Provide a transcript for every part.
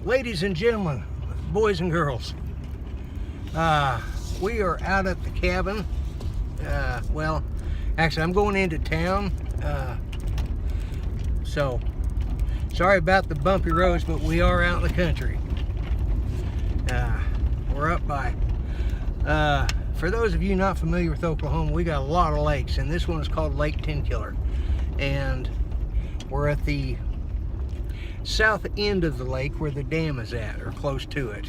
Ladies and gentlemen, boys and girls, we are out at the cabin. Well, actually, I'm going into town, so sorry about the bumpy roads, but we are out in the country. We're up by, for those of you not familiar with Oklahoma, we got a lot of lakes, and this one is called Lake Tenkiller, and we're at the south end of the lake where the dam is at, or close to it.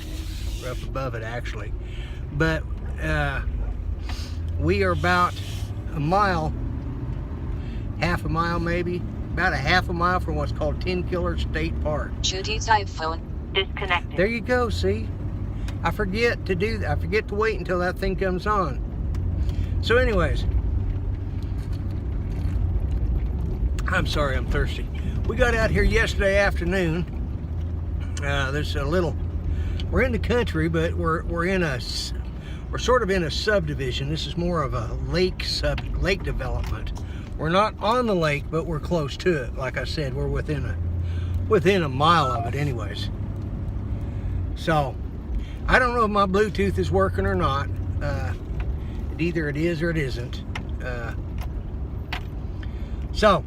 We're up above it, actually. But we are about a mile, half a mile maybe, about a half a mile from what's called Tenkiller State Park. Judy's iPhone disconnected. There you go, see? I forget to do that. I forget to wait until that thing comes on. So anyways, I'm sorry, I'm thirsty. We got out here yesterday afternoon. There's a little, we're in the country, but we're sort of in a subdivision. This is more of a lake development. We're not on the lake, but we're close to it. Like I said, we're within a mile of it anyways. So I don't know if my Bluetooth is working or not. Either it is or it isn't. So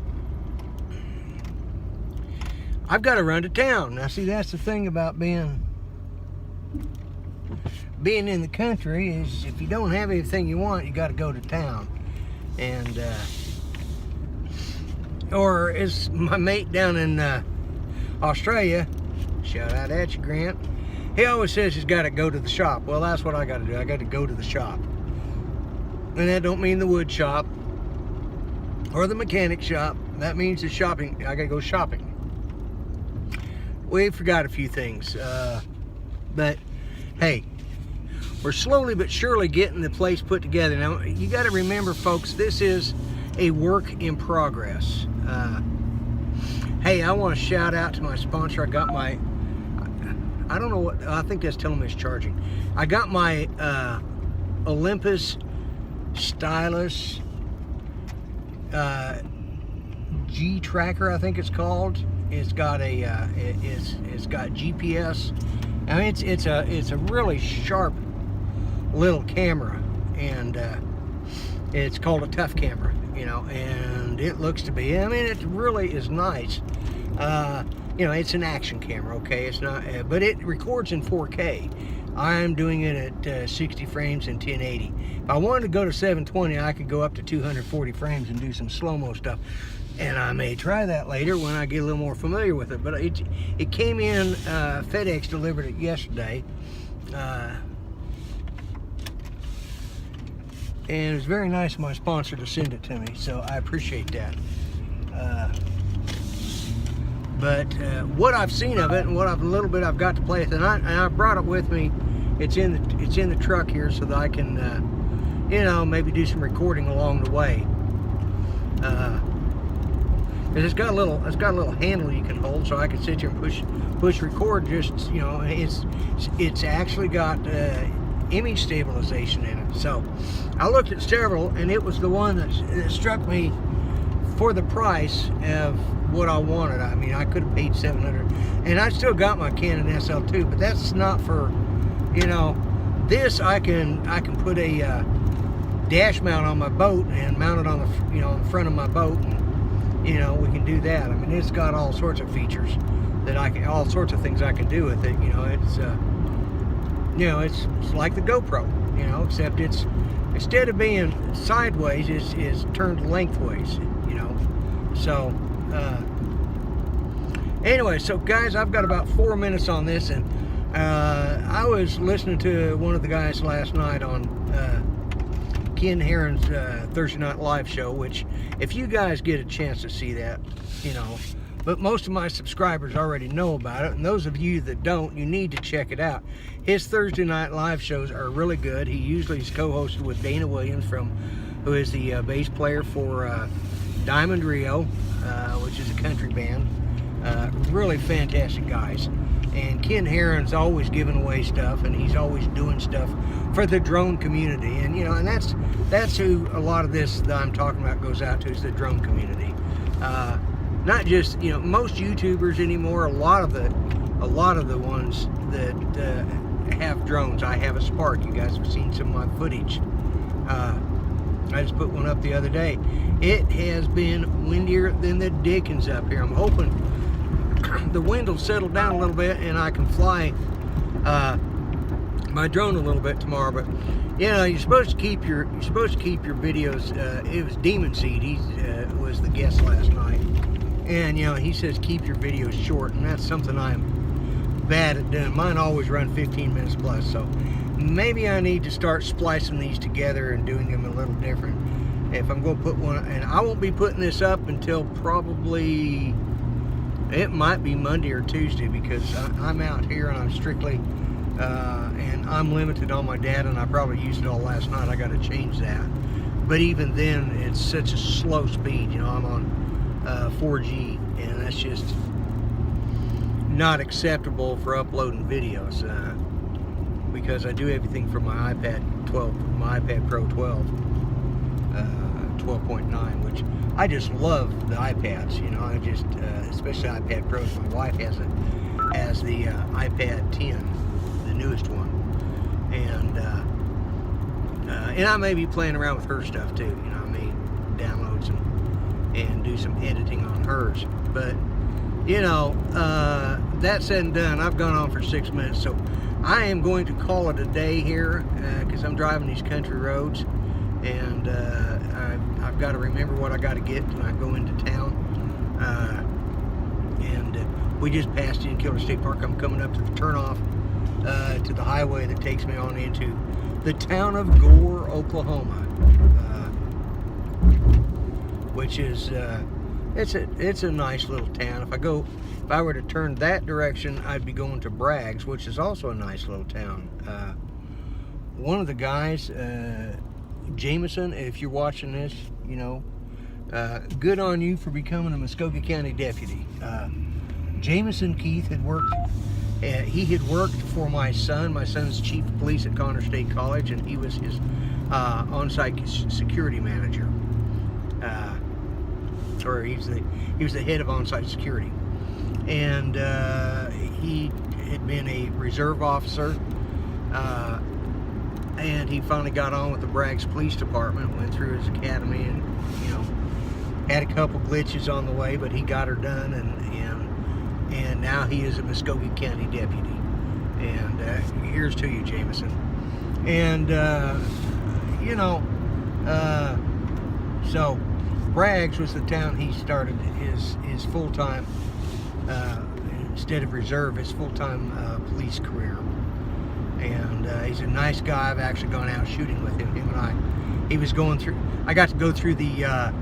I've got to run to town. Now see, that's the thing about being in the country, is if you don't have anything you want, you got to go to town. And or as my mate down in Australia, shout out at you, Grant, he always says he's got to go to the shop. Well, that's what I got to do. I got to go to the shop. And that don't mean the wood shop or the mechanic shop. That means the shopping. I got to go shopping. We forgot a few things, but hey, we're slowly but surely getting the place put together. Now, you got to remember, folks, this is a work in progress. Hey, I want to shout out to my sponsor. I got my, I don't know what, I think that's telling me it's charging. I got my Olympus Stylus G tracker, I think it's called. It's got a it's got GPS. I mean, it's a really sharp little camera, and it's called a tough camera, you know, and it looks to be, I mean, it really is nice. You know, it's an action camera, okay? It's not, but it records in 4K. I'm doing it at 60 frames and 1080. If I wanted to go to 720, I could go up to 240 frames and do some slow-mo stuff. And I may try that later when I get a little more familiar with it. But it came in, FedEx delivered it yesterday. And it was very nice of my sponsor to send it to me, so I appreciate that. But what I've seen of it, and what a little bit I've got to play with, and I brought it with me. It's in the truck here, so that I can, you know, maybe do some recording along the way. It's got a little handle you can hold, so I can sit here and push record. Just, you know, it's actually got image stabilization in it. So I looked at several, and it was the one that struck me for the price of what I wanted. I mean, I could have paid $700, and I still got my Canon SL2, but that's not for, you know, this I can put a dash mount on my boat and mount it on the, you know, on the front of my boat, and you know, we can do that. I mean, it's got all sorts of features that all sorts of things I can do with it. You know, it's like the GoPro, you know, except it's, instead of being sideways, it's turned lengthways, you know. So anyway, so guys, I've got about 4 minutes on this, and I was listening to one of the guys last night on Ken Heron's Thursday Night Live show, which, if you guys get a chance to see that, you know, but most of my subscribers already know about it, and those of you that don't, you need to check it out. His Thursday Night Live shows are really good. He usually is co-hosted with Dana Williams, who is the bass player for Diamond Rio, which is a country band. Really fantastic guys. And Ken Heron's always giving away stuff, and he's always doing stuff for the drone community. And you know, and that's who a lot of this that I'm talking about goes out to, is the drone community. Not just, you know, most YouTubers anymore, a lot of the a lot of the ones that have drones. I have a Spark. You guys have seen some of my footage. I just put one up the other day. It has been windier than the dickens up here. I'm hoping the wind will settle down a little bit and I can fly my drone a little bit tomorrow. But you know, you're supposed to keep your videos. It was Demon Seed. He was the guest last night, and you know, he says keep your videos short, and that's something I'm bad at doing. Mine always run 15 minutes plus, so maybe I need to start splicing these together and doing them a little different. If I'm going to put one, and I won't be putting this up until probably, it might be Monday or Tuesday, because I'm out here and I'm strictly and I'm limited on my data, and I probably used it all last night. I got to change that, but even then it's such a slow speed. You know, I'm on 4G, and that's just not acceptable for uploading videos, because I do everything from my iPad 12, my iPad Pro 12, 12.9, which I just love the iPads. You know, I just especially iPad Pros. My wife has the iPad 10, the newest one, and I may be playing around with her stuff too. You know, I may download some and do some editing on hers. But you know, that said and done, I've gone on for 6 minutes, so I am going to call it a day here, because I'm driving these country roads, and I've got to remember what I got to get when I go into town. And we just passed in Killer State Park. I'm coming up to the turnoff to the highway that takes me on into the town of Gore, Oklahoma, which is it's a nice little town. If I were to turn that direction, I'd be going to Bragg's, which is also a nice little town. One of the guys, Jameson, if you're watching this, you know, good on you for becoming a Muskogee County deputy. Jameson Keith had worked. He had worked for my son. My son's chief of police at Connor State College, and he was his on-site security manager. Or he was the head of on-site security, and he had been a reserve officer, and he finally got on with the Bragg's Police Department, went through his academy, and you know, had a couple glitches on the way, but he got her done, and now he is a Muskogee County deputy. And here's to you, Jameson. And you know, so Bragg's was the town he started his full-time, instead of reserve, his full-time police career. And he's a nice guy. I've actually gone out shooting with him. Him and he was going through, I got to go through the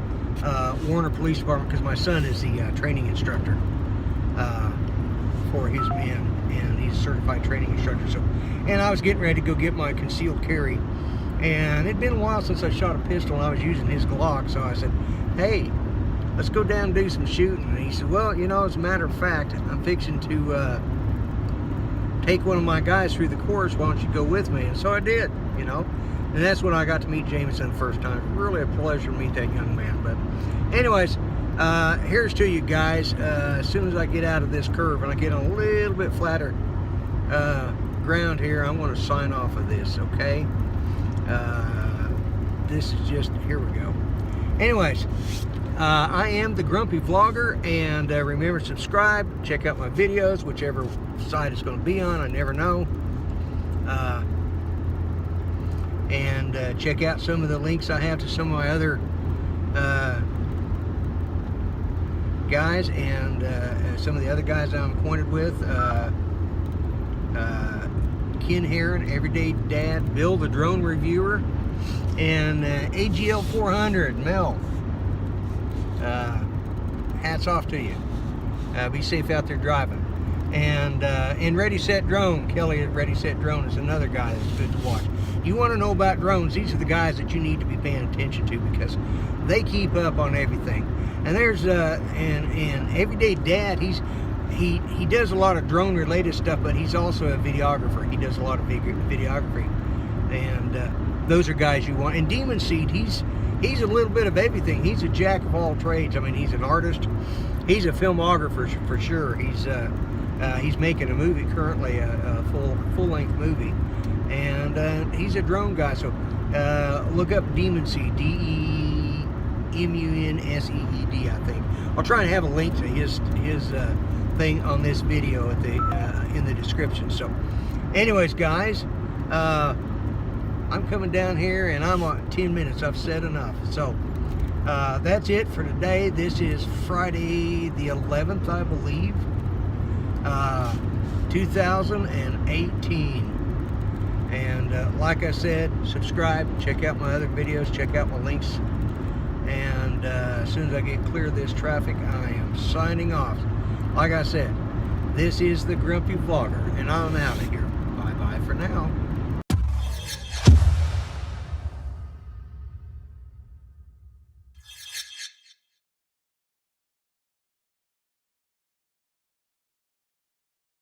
Warner Police Department, because my son is the training instructor for his men, and he's a certified training instructor. So, and I was getting ready to go get my concealed carry, and it'd been a while since I shot a pistol, and I was using his Glock. So I said, hey, let's go down and do some shooting. And he said, well, you know, as a matter of fact, I'm fixing to take one of my guys through the course. Why don't you go with me? And so I did, you know, and that's when I got to meet Jameson the first time. Really a pleasure to meet that young man. But anyways, here's to you guys. As soon as I get out of this curve and I get on a little bit flatter ground here, I want to sign off of this, okay? This is just, here we go. Anyways, I am the Grumpy Vlogger, and remember to subscribe, check out my videos, whichever site it's going to be on, I never know. And check out some of the links I have to some of my other guys, and some of the other guys I'm acquainted with. Ken Heron, Everyday Dad, Bill the Drone Reviewer, and AGL 400, Mel. Hats off to you. Be safe out there driving. And Ready Set Drone, Kelly at Ready Set Drone is another guy that's good to watch. You want to know about drones, these are the guys that you need to be paying attention to, because they keep up on everything. And there's and Everyday Dad, he does a lot of drone related stuff, but he's also a videographer. He does a lot of videography, and those are guys you want. And Demon Seed, he's a little bit of everything. He's a jack of all trades. I mean, he's an artist, he's a filmographer for sure. He's He's making a movie currently, a full-length movie, and he's a drone guy. So look up Demon Seed, DEMUNSEED, I think. I'll try and have a link to his thing on this video at the in the description. So, anyways, guys, I'm coming down here, and I'm on 10 minutes. I've said enough. So that's it for today. This is Friday the 11th, I believe, 2018. And like I said, subscribe, check out my other videos, check out my links. And as soon as I get clear of this traffic, I am signing off. Like I said, this is the Grumpy Vlogger, and I'm out of here. Bye-bye for now.